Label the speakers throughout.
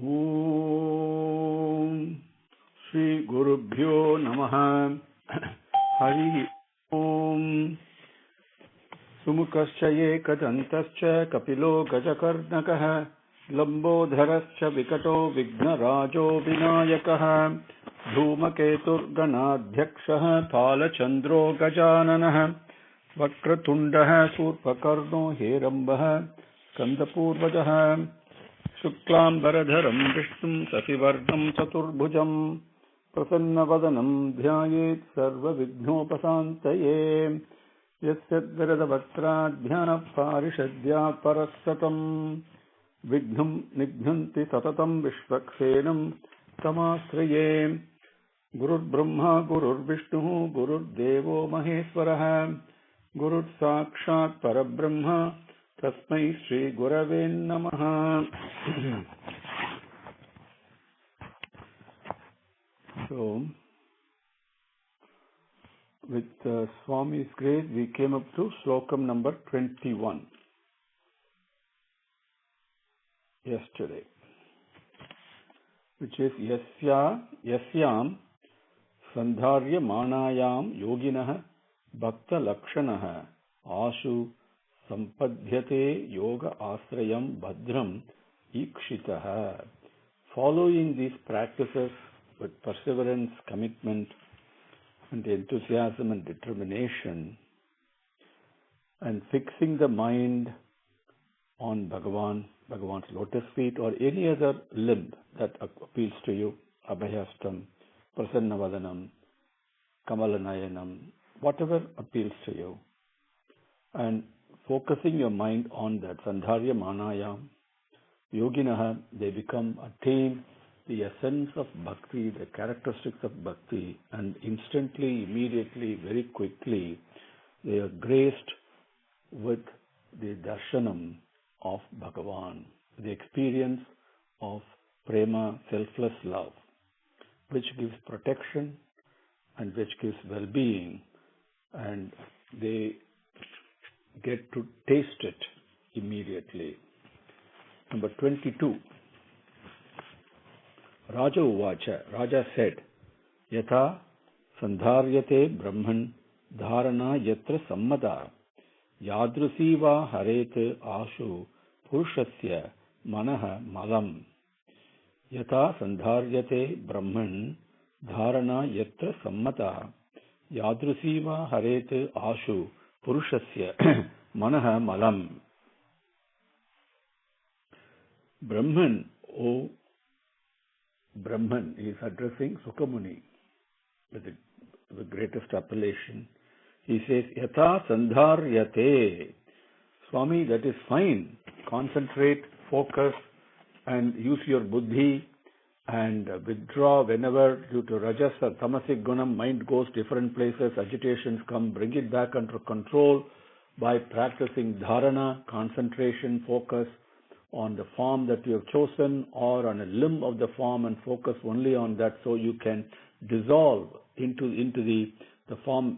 Speaker 1: ఓం శ్రీ గురుభ్యో నమః. హరి ఓం. సుముఖశ్చ ఏకదంతశ్చ కపిలో గజకర్ణకః లంబోదరశ్చ వికటో విఘ్నరాజో వినాయకః ధూమకేతుర్గణాధ్యక్షః కాలచంద్రో గజాననః వక్రతుండః శూర్పకర్ణో హేరంబః స్కందపూర్వజः శుక్లాంబరధరం విష్ణుం శశివర్ణం చతుర్భుజం ప్రసన్నవదనం ధ్యాయేత్ సర్వవిఘ్నోపశాంతయే. యస్య వరదవక్త్రాఢ్యః పారిషద్యాః పరస్సతం విఘ్నం నిఘ్నంతి సతతం విశ్వక్సేనం తమాశ్రయే. గురుర్బ్రహ్మా గురుర్విష్ణుః గురుర్దేవో మహేశ్వరः గురుర్సాక్షాత్ పరబ్రహ్మ తస్మై శ్రీ గురవే నమః. So, with Swami's grace, we came up to slokam number 21 yesterday, which is yasyam sandharya manayam yoginah bhakta lakshanah ashu sampadhyate yoga asrayam bhadram ikshitah. Following these practices with perseverance, commitment, and enthusiasm and determination, and fixing the mind on Bhagavan's lotus feet or any other limb that appeals to you, Abhayastam, Prasannavadanam, Kamalanayanam, whatever appeals to you, and focusing your mind on that Sandharya Manayam, Yoginaha, they attain the essence of bhakti, the characteristics of bhakti, and instantly, immediately, very quickly, they are graced with the darshanam of Bhagavan, the experience of prema, selfless love, which gives protection and which gives well-being, and they get to taste it immediately. Number 22. Raja Uvacha, Raja said, Yatha sandharyate brahman dharana yatra sammata yadrusiva haret ashu purushasya manaha malam. Yatha sandharyate brahman dharana yatra sammata yadrusiva haret ashu purushasya manaha malam. Brahman, Brahman is addressing Sukamuni with the greatest appellation. He says, Yatha sandharyate. Swami, that is fine. Concentrate, focus, and use your buddhi and withdraw whenever due to rajas or tamasic gunam, mind goes different places, agitations come, bring it back under control by practicing dharana, concentration, focus on the form that you have chosen or on a limb of the form and focus only on that so you can dissolve into the form,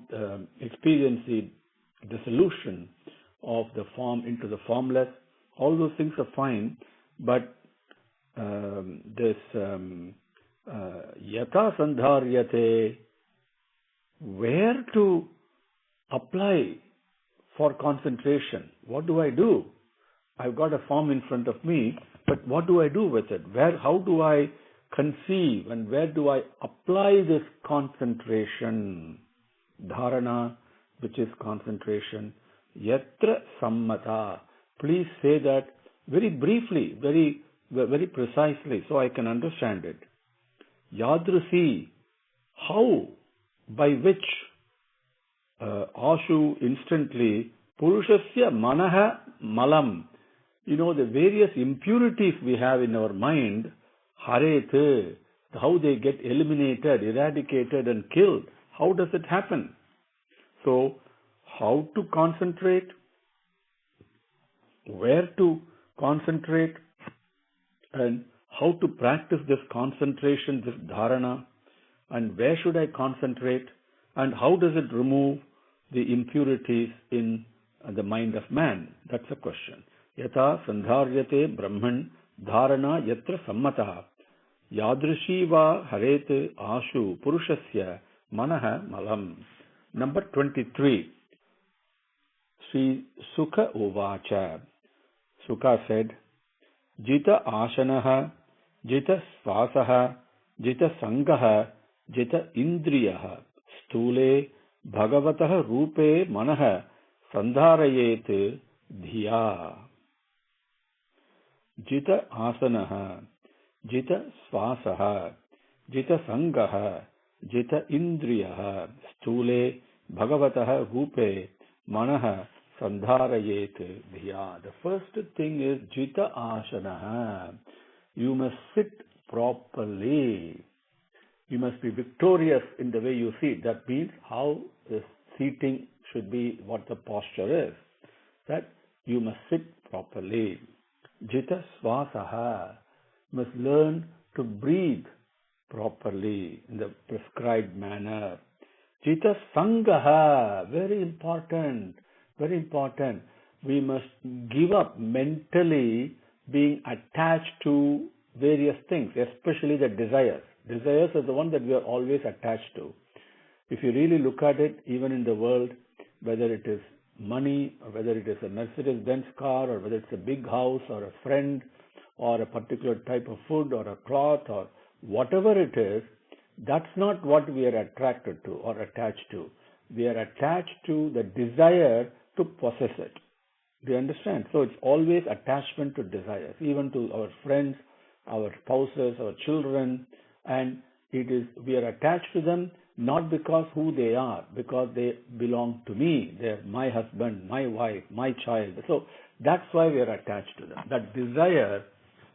Speaker 1: experience the dissolution of the form into the formless. All those things are fine, but this yatha sandharyate, where to apply for concentration? What do I do? I've got a form in front of me, but what do I do with it? How do I conceive and where do I apply this concentration? Dharana, which is concentration. Yatra sammata. Please say that very briefly, very precisely, so I can understand it. Yadrusi, how, by which, ashu, instantly, purushasya manaha malam. You know, the various impurities we have in our mind, haret, how they get eliminated, eradicated and killed. How does it happen? So, how to concentrate, where to concentrate, and how to practice this concentration, this dharana, and where should I concentrate, and how does it remove the impurities in the mind of man? That's a question. Yatha sandharyate brahman dharana yatra sammata yadrishi va haret ashu purushasya manah malam. Number 23. Sri Sukha Uvacha. Sukha said, Jita Ashanaha, Jita Svasaha, Jita Sangaha, Jita Indriyaha, Stule Bhagavataha Rupe Manaha Sandharayet Dhiya. Jita Asanaha, Jita Svasaha, Jita Sangaha, Jita Indriyaha, Stule Bhagavataha Rupe Manaha Sandharayet Dhiya. The first thing is Jita Ashanaha. You must sit properly. You must be victorious in the way you sit. That means how the seating should be, what the posture is. That you must sit properly. Jita Svasaha. You must learn to breathe properly in the prescribed manner. Jita Sangaha. Very important. Very important. We must give up mentally being attached to various things, especially the desires. Desires are the one that we are always attached to. If you really look at it, even in the world, whether it is money, or whether it is a Mercedes-Benz car, or whether it's a big house, or a friend, or a particular type of food, or a cloth, or whatever it is, that's not what we are attracted to or attached to. We are attached to the desire to possess it. Do you understand? So it's always attachment to desires, even to our friends, our spouses, our children, and we are attached to them not because who they are, because they belong to me. They're my husband, my wife, my child. So that's why we are attached to them. That desire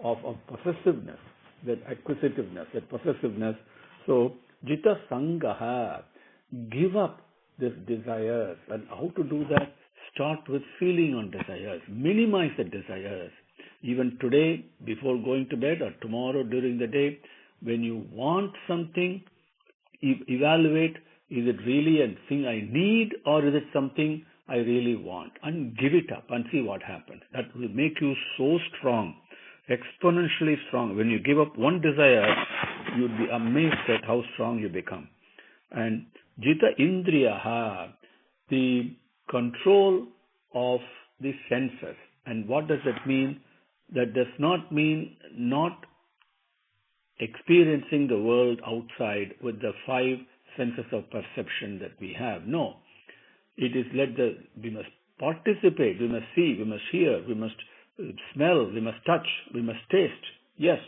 Speaker 1: of possessiveness, that acquisitiveness, that possessiveness. So Jita Sangaha, give up this desires. And how to do that? Start with feeling on desires. Minimize the desires. Even today, before going to bed, or tomorrow during the day, when you want something, evaluate, is it really a thing I need, or is it something I really want? And give it up and see what happens. That will make you so strong, exponentially strong. When you give up one desire, you'll be amazed at how strong you become. And Jita Indriyaha, the control of the senses. And what does that mean? That does not mean not experiencing the world outside with the 5 senses of perception that we have. No. It is we must participate, we must see, we must hear, we must smell, we must touch, we must taste. Yes,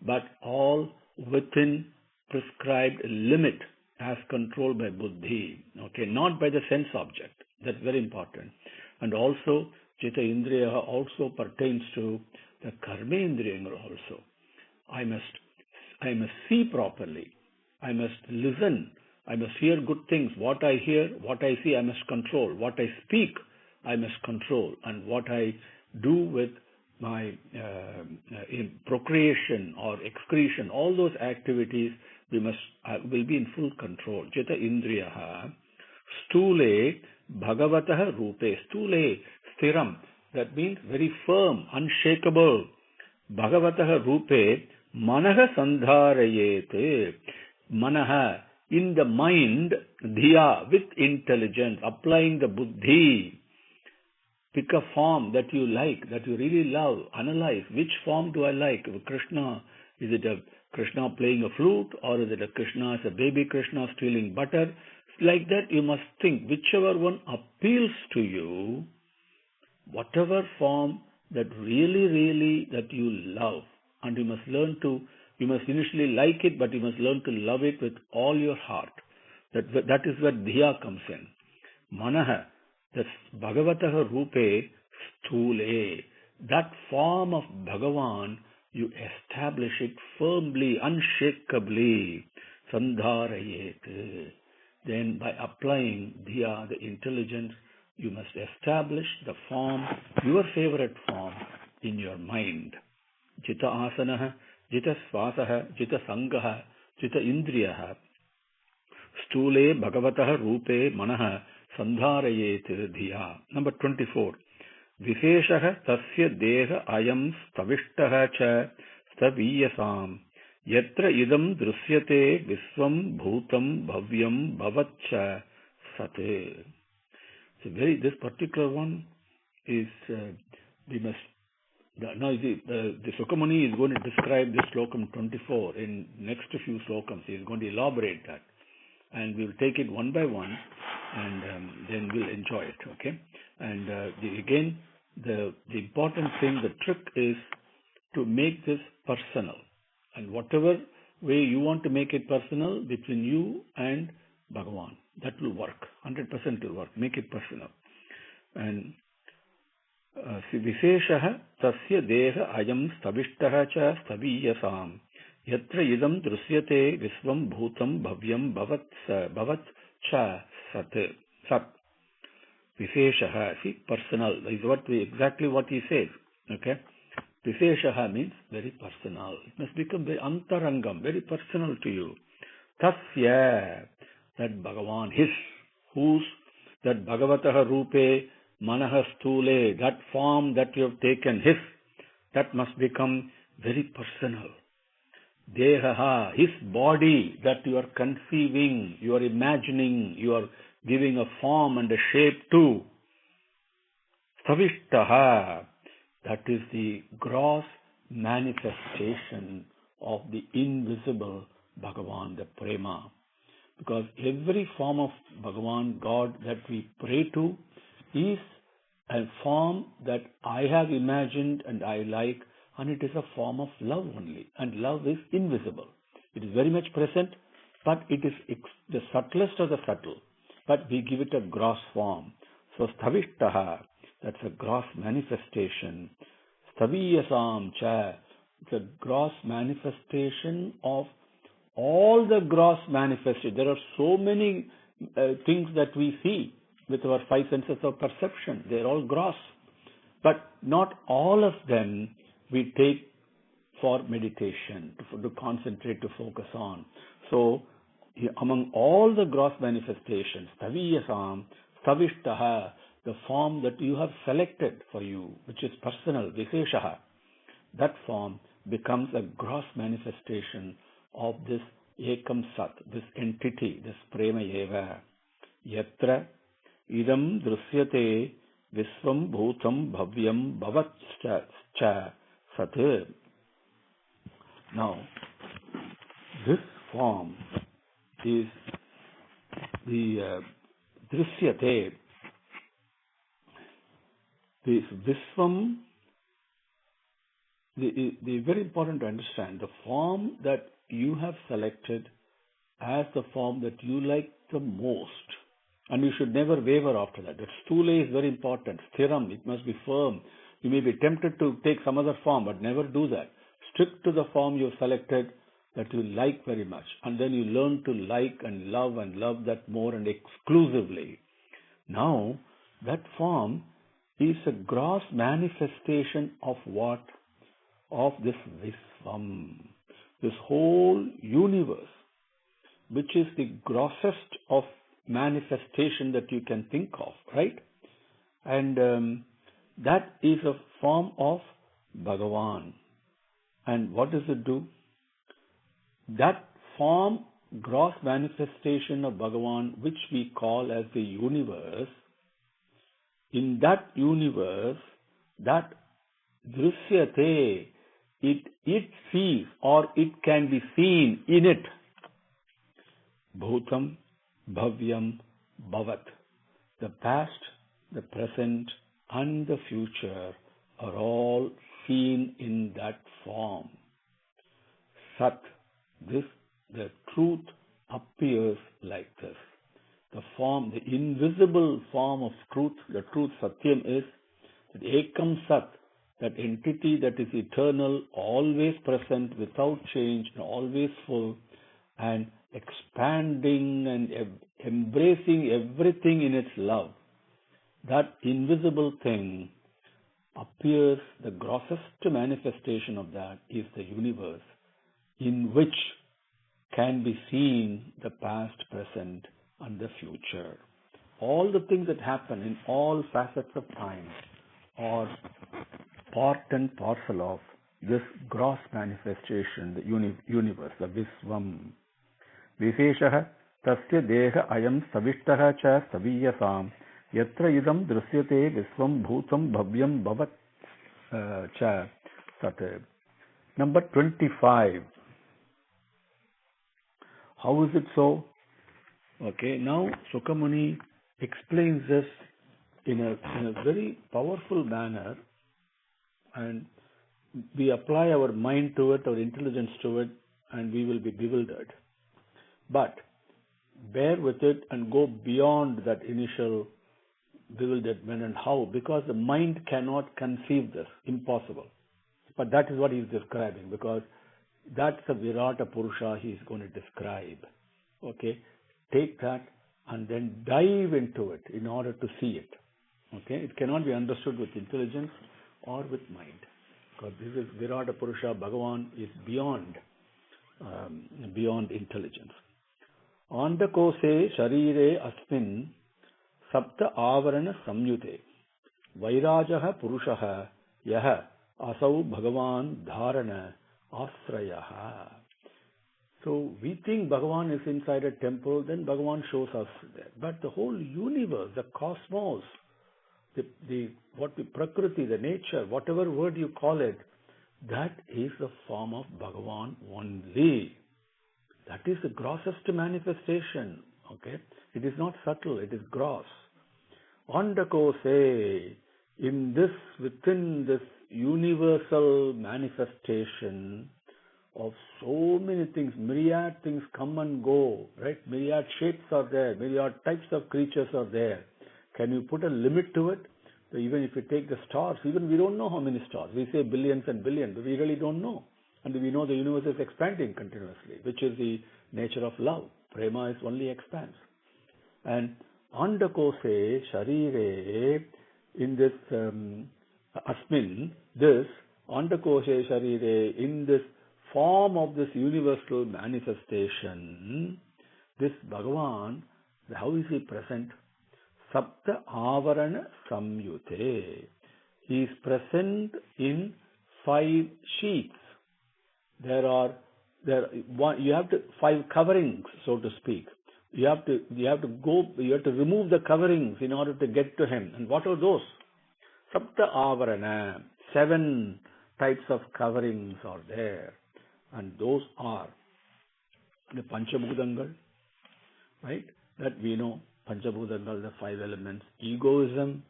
Speaker 1: but all within prescribed limit as controlled by buddhi. Okay, not by the sense object. That's very important. And also, Jita Indriya also pertains to the Karmendriya also. I must see properly. I must listen. I must hear good things. What I hear, what I see, I must control. What I speak, I must control. And what I do with my procreation or excretion, all those activities, will be in full control. Jita Indriyaha. Stule Bhagavataha Rupe. Stule, Stiram. That means very firm, unshakable. Bhagavataha Rupe. Manaha Sandharayete. Manaha, in the mind, Dhiya, with intelligence, applying the buddhi. Pick a form that you like, that you really love. Analyze, which form do I like? Krishna, is it a Krishna playing a flute, or is it a Krishna as a baby Krishna stealing butter? Like that, you must think whichever one appeals to you, whatever form that really that you love. And you must initially like it, but you must learn to love it with all your heart. That is where Dhiya comes in. Manaha, that's Bhagavataha Rupe Sthule. That form of Bhagavan, you establish it firmly, unshakably. Sandharayet. Then by applying Dhiya, the intelligence, you must establish the form, your favorite form, in your mind. Jita Asanaha, Jita Svasaha, Jita Sangaha, Jita Indriyaha. Stule Bhagavataha Rupe Manaha Sandharayet Dhiya. Number 24. विशेषः तस्य देह अयं स्तविष्टः च स्तवीयसाम् यत्र इदं दृश्यते विश्वं भूतं भव्यं भवच्च सत्. So this particular one is we must now the Sukamuni is going to describe this slokam 24 in next few slokams. He is going to elaborate that, and we will take it one by one, and then we'll enjoy it. Okay, and again the important thing, the trick is to make this personal, and whatever way you want to make it personal between you and Bhagavan, that will work. 100% will work. Make it personal. And विशेषः तस्य देह अयं स्तविष्टः च स्तवीयसाम् यत्र इदं दृश्यते विश्वं भूतं भव्यं भवत् च सत्. सत् विशेषः, see, personal is exactly what he says. Okay, विशेषः means very personal. It must become very antarangam, very personal to you. Tasya, that Bhagavan, his, whose, that Bhagavatah Rupe Manah Stule, that form that you have taken, his, that must become very personal. Dehaha, his body that you are conceiving, you are imagining, you are giving a form and a shape to. Savishtaha, that is the gross manifestation of the invisible Bhagavan, the Prema. Because every form of Bhagavan, God, that we pray to is a form that I have imagined and I like, and it is a form of love only. And love is invisible. It is very much present, but it is the subtlest of the subtle. But we give it a gross form. So Stavishtaha, that's a gross manifestation. Staviyasam cha, it's a gross manifestation of all the gross manifestation. There are so many things that we see with our five senses of perception. They are all gross. But not all of them we take for meditation, to concentrate, to focus on. So, among all the gross manifestations, Taviyasam, Stavishtaha, the form that you have selected for you, which is personal, Visheshaha, that form becomes a gross manifestation of this Ekam Sat, this entity, this Prema Eva. Yatra idam drishyate visvam bhutam bhavyam bhavat cha sat. Now, this form is the drishyate, this visvam. The very important to understand the form that you have selected as the form that you like the most, and you should never waver after that. That stula is very important. Sthiram, it must be firm. You may be tempted to take some other form, but never do that. Stick to the form you have selected that you like very much, and then you learn to like and love that more and exclusively. Now, that form is a gross manifestation of what? Of this Visvam, this whole universe, which is the grossest of manifestation that you can think of, right? And that is a form of Bhagavan. And what does it do? That form, gross manifestation of Bhagavan, which we call as the universe, in that universe, that Drishyate, it sees, or it can be seen in it. Bhutam, Bhavyam, Bhavat. The past, the present, and the future are all seen in that form. Sat, the truth appears like this. The form, the invisible form of truth, the truth Satyam is that Ekam Sat, that entity that is eternal, always present, without change, and always full, and expanding and embracing everything in its love. That invisible thing appears, the grossest manifestation of that is the universe, in which can be seen the past, present, and the future. All the things that happen in all facets of time, are part and parcel of this gross manifestation, the universe, the Visvam. Visheshaha tasya deha ayam savishtah cha saviyasam yatra idam drishyate visvam bhutam bhavyam bhavat cha tat. Number 25. How is it so? Okay, now Sukamuni explains this in a very powerful manner, and we apply our mind to it, our intelligence to it, and we will be bewildered. But bear with it and go beyond that initial bewilderment. And how? Because the mind cannot conceive this. Impossible. But that is what he is describing, because that's the Virata Purusha he is going to describe. Okay? Take that and then dive into it in order to see it. Okay? It cannot be understood with intelligence or with mind. Because this is Virata Purusha, Bhagavan is beyond intelligence. Andakose sharire asmin sapta avarana samyute vairajaha purushaha yaha asau Bhagavan dharana asrayaha. So we think Bhagavan is inside a temple, then Bhagavan shows us there. But the whole universe, the cosmos, the Prakriti, the nature, whatever word you call it, that is the form of Bhagavan only. That is the grossest manifestation. Okay? It is not subtle, it is gross. Andakose, within this universal manifestation of so many things, myriad things come and go, right? Myriad shapes are there, myriad types of creatures are there. Can you put a limit to it? So even if you take the stars, even we don't know how many stars. We say billions and billions, but we really don't know. And we know the universe is expanding continuously, which is the nature of love. Prema is only expands. And andakose sharire, in this asmin, this andakose sharire, in this form of this universal manifestation, this Bhagavan, how is he present? Sapta avarana samyute. He is present in 5 sheets. You have 5 coverings, so to speak. You have to remove the coverings in order to get to him. And what are those? Sapta avarana. 7 types of coverings are there. And those are the Panchabhudangal, right? That we know. Panchabhudangal, the 5 elements. Egoism,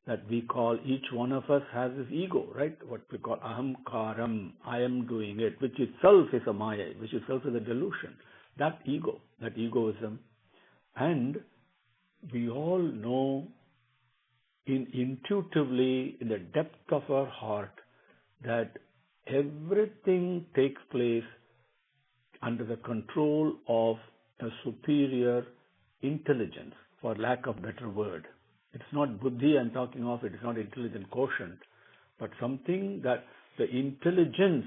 Speaker 1: that we call, each one of us has this ego, right? What we call ahamkaram, I am doing it, which itself is a maya, which itself is a delusion. That ego, that egoism. And we all know intuitively in the depth of our heart that everything takes place under the control of a superior intelligence, for lack of better word. It's not buddhi I'm talking of, it is not intelligent quotient, but something that the intelligence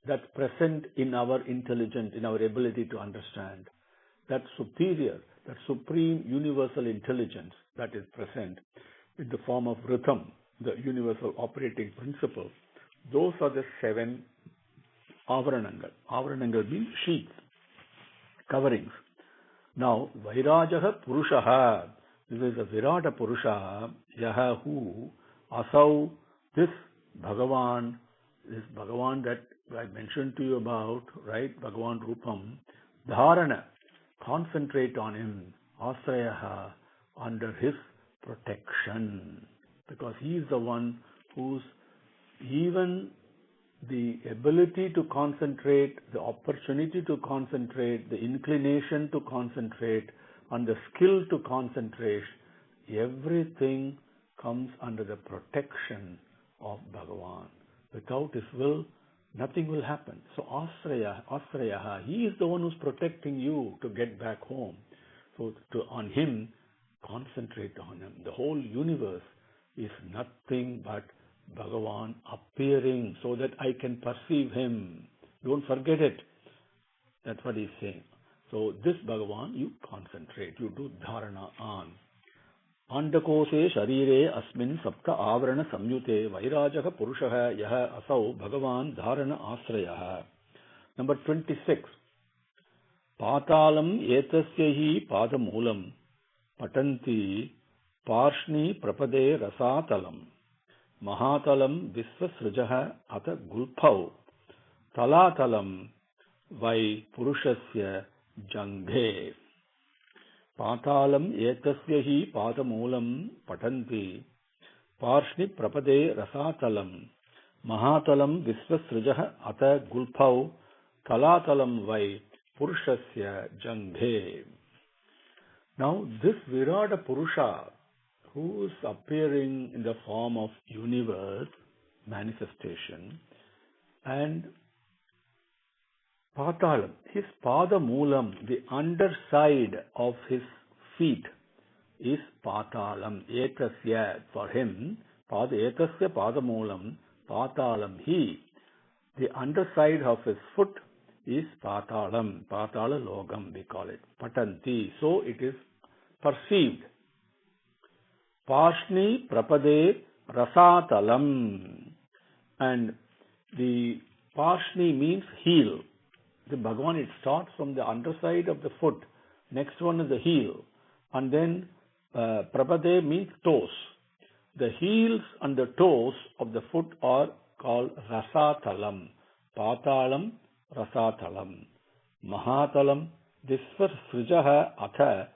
Speaker 1: that's present in our intelligence, in our ability to understand, that superior, that supreme universal intelligence that is present in the form of Rhythm, the universal operating principle. Those are the 7 avaranangal. Avaranangal means sheets, coverings. Now, Vairajaha Purushaha, this is a Virata Purusha, Yaha who, Asau, this Bhagavan that I mentioned to you about, right, Bhagavan Rupam, Dharana, concentrate on him, Asrayaha, under his protection, because he is the one who's even the ability to concentrate, the opportunity to concentrate, the inclination to concentrate, and the skill to concentrate, everything comes under the protection of Bhagavan. Without his will, nothing will happen. So Asrayaha, he is the one who's protecting you to get back home. So on him, concentrate on him. The whole universe is nothing but Bhagavan appearing so that I can perceive him. Don't forget it. That's what he's saying. So this Bhagavan, you concentrate, you do dharana on. Andakose Sharire Asmin Sapta Avarana Samyute Vairajaka Purushaha Yaha Asau Bhagavan Dharana Asrayaha. Number 26. Patalam Etasyahi Padamulam Patanti Parshni Prapade Rasatalam Mahatalam Visvasrijaha Ata Gulpau Talatalam Vai Purushasya Janghe. Patalam Etasyahi Padamulam Patanti Parshni Prapade Rasatalam Mahatalam Visvasrijaha Ata Gulpau Talatalam Vai Purushasya Janghe. Now this Virata Purusha, who is appearing in the form of universe, manifestation, and Patalam, his Padamulam, the underside of his feet is Patalam. Etasya, for him, Etasya Padamulam, Patalam, he, the underside of his foot is Patalam, Patala Logam we call it, Patanti, so it is perceived. Parshni Prapade Rasatalam, and the Parshni means heel. The Bhagavan, it starts from the underside of the foot, next one is the heel, and then Prapade means toes. The heels and the toes of the foot are called Rasatalam, Patalam, Rasatalam, Mahatalam, Visvasrijaha Atha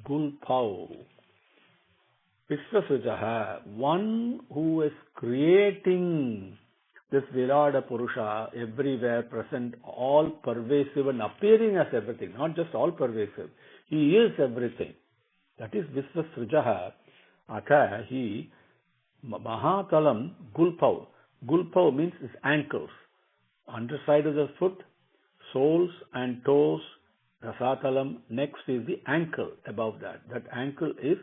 Speaker 1: Gulpau. Visvasrijaha, one who is creating this Virata Purusha, everywhere present, all pervasive and appearing as everything, not just all pervasive. He is everything. That is Visvasrijaha Atha, he, Mahatalam Gulpau. Gulpau means his ankles. Underside of the foot, soles and toes, Rasatalam. Next is the ankle above that. That ankle is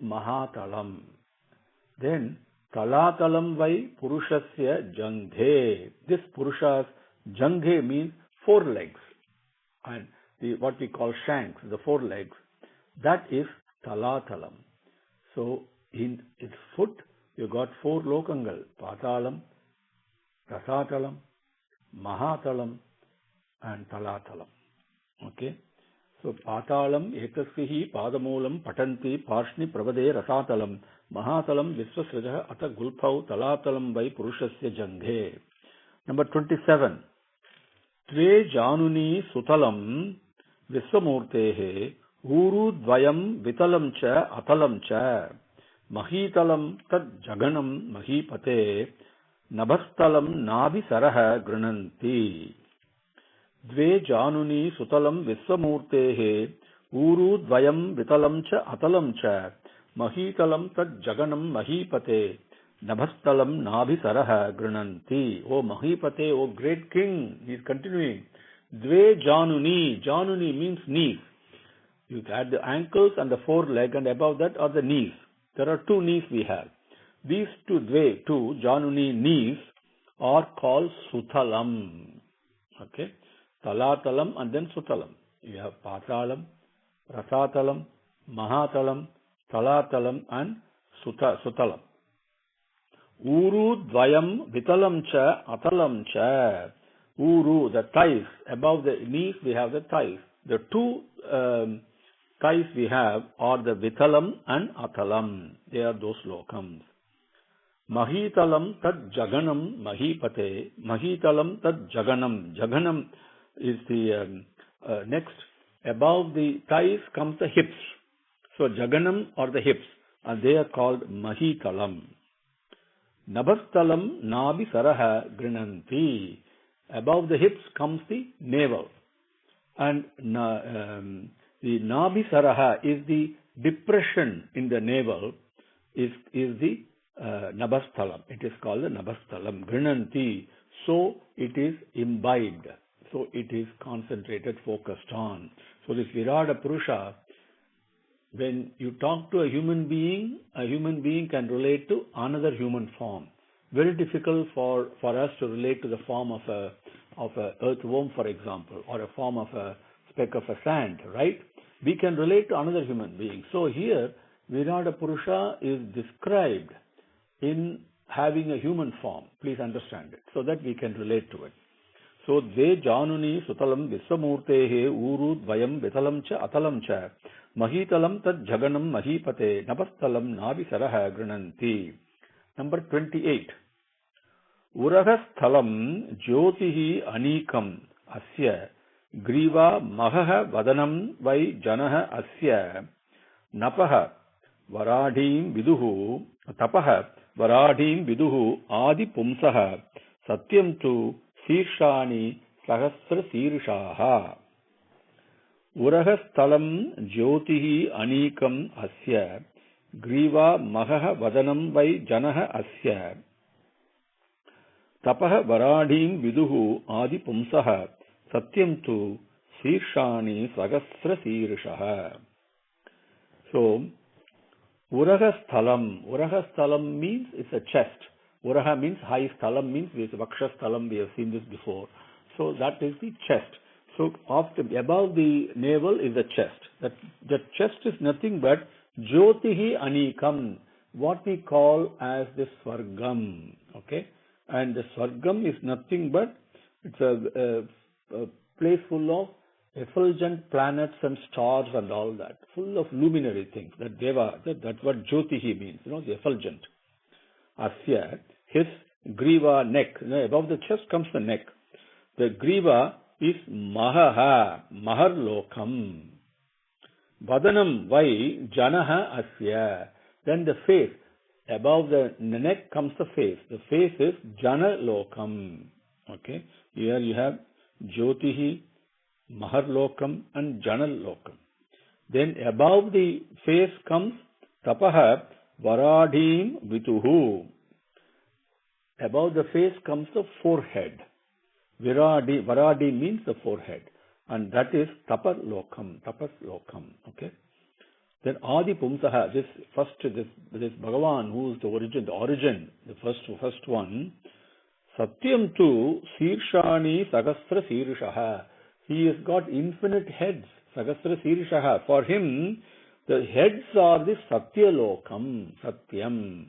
Speaker 1: Mahatalam. Then Talatalam Vai Purushasya Janghe. This Purusha's Janghe means four legs. And what we call shanks, the four legs, that is Talatalam. So in its foot, you got four lokangal, Patalam, Rasatalam, Mahatalam, and Talatalam. Okay? So Patalam Etasyahi Padamulam Patanti Parshni Prabade Rasatalam Mahatalam Visvasrijaha Ata Gulpau Talatalam Vai Purushasya Janghe. Number 27. Tve Januni Sutalam Visvamurtehe Uru Dvayam Vitalam Cha Atalam Cha Mahitalam Tad Jaganam Mahipate Nabhastalam Nabi Saraha Grananti. Dve Januni Sutalam Visvamurtehe Uru Dvayam Vitalam Cha Atalam Cha Mahitalam Tad Jaganam Mahipate Nabhastalam Nabi Saraha Grananti. O Mahipate, O great king, he is continuing. Dve Januni. Januni means knees. You add the ankles and the foreleg, and above that are the knees. There are two knees we have. These two Januni knees are called Sutalam. Okay? Talatalam and then Sutalam. You have Patalam, Rasatalam, Mahatalam, Talatalam and Sutalam. Uru Dvayam Vitalam Cha Atalam Cha. Uru, the thighs. Above the knees we have the thighs. The two thighs we have are the Vitalam and Atalam. They are those lokams. Mahitalam Tad Jaganam Mahipate. Mahitalam Tad Jaganam. Jaganam is the next. Above the thighs comes the hips. So Jaganam or the hips, and they are called Mahitalam. Nabhastalam Nabi Saraha Grinanti. Above the hips comes the navel. And the Nabi Saraha is the depression in the navel, is the Nabhastalam. It is called the Nabhastalam. Grinanti. So it is imbibed. So it is concentrated, focused on. So this Virata Purusha, when you talk to a human being can relate to another human form. Very difficult for us to relate to the form of a earthworm, for example, or a form of a speck of a sand, right? We can relate to another human being. So here, Virata Purusha is described in having a human form. Please understand it so that we can relate to it. So, Dve Januni Sutalam Viswamurtehe Uru Dvayam Vitalam Cha Atalam Cha Mahitalam Tad Jaganam Mahipate Napastalam Navisaraha Grananti. Number 28. Urahasthalam Jyotihi Anikam Asya Griva Mahaha Vadanam Vai Janaha Asya Napaha Varadhim Viduhu Tapaha Varadhim Viduhu Adi Pumsaha Satyam tu Sirshani Sahasra Sirshaha. Urahasthalam Jyotihi Anikam Asya Griva Mahaha Vadanam Vai Janaha Asya Tapaha Varadhim Viduhu Adi Pumsaha Satyam tu Sirshani Sahasra Sirshaha. So, Urahasthalam means it's a chest. Uraha means high, sthalam means Vakshasthalam, we have seen this before. So that is the chest. So above the navel is the chest. The chest is nothing but Jyotihi Anikam, what we call as the Swargam. Okay? And the Swargam is nothing but it's a place full of effulgent planets and stars and all that, full of luminary things. That's what Jyotihi means, the effulgent. Asya, his Griva, neck. Above the chest comes the neck. The Griva is Mahaha, Maharlokam. Vadanam, Vai, Janaha, Asya. Then the face. Above the neck comes the face. The face is Janalokam. Okay. Here you have Jyotihi, Maharlokam and Janalokam. Then above the face comes Tapaha Varadhim Vituhu. Above the face comes the forehead. Varadi means the forehead. And that is Tapaslokam. Okay. Then Adi Pumsaha, this Bhagavan, who is the origin, the first one, Satyam tu Sirshani Sahasra Sirshaha. He has got infinite heads, Sahasra Sirshaha. For him, the heads are the Satyalokam, Satyam.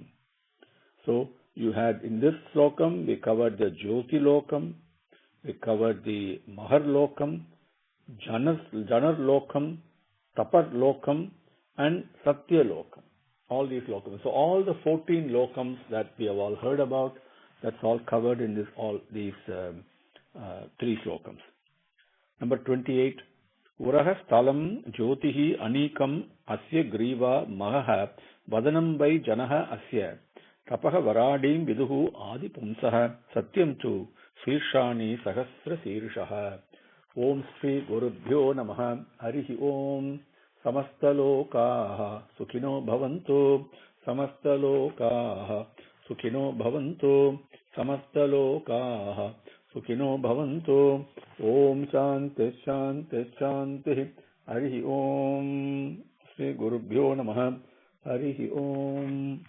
Speaker 1: So, you had in this slokam, we covered the Jyoti Lokam, we covered the Mahar Lokam, Janar Lokam, Tapar Lokam, and Satya Lokam. All these lokams. So, all the 14 lokams that we have all heard about, that's all covered in these three slokams. Number 28. Urahasthalam Jyotihi Anikam Asya Griva Mahaha Vadanam Vai Janaha Asya Tapaha Varadim Viduhu Adi Pumsaha Satyam tu Sirshani Sahasra Sirshaha. Om Sri Gurubhyo Namaha. Harihi Om. Samastalokaha Sukhino Bhavantu. Samastalokaha Sukhino Bhavantu. Samastalokaha Sukhino Bhavantu. Om Shanti Shanti Shanti. Harihi Om. Sri Gurubhyo Namaha. Harihi Om.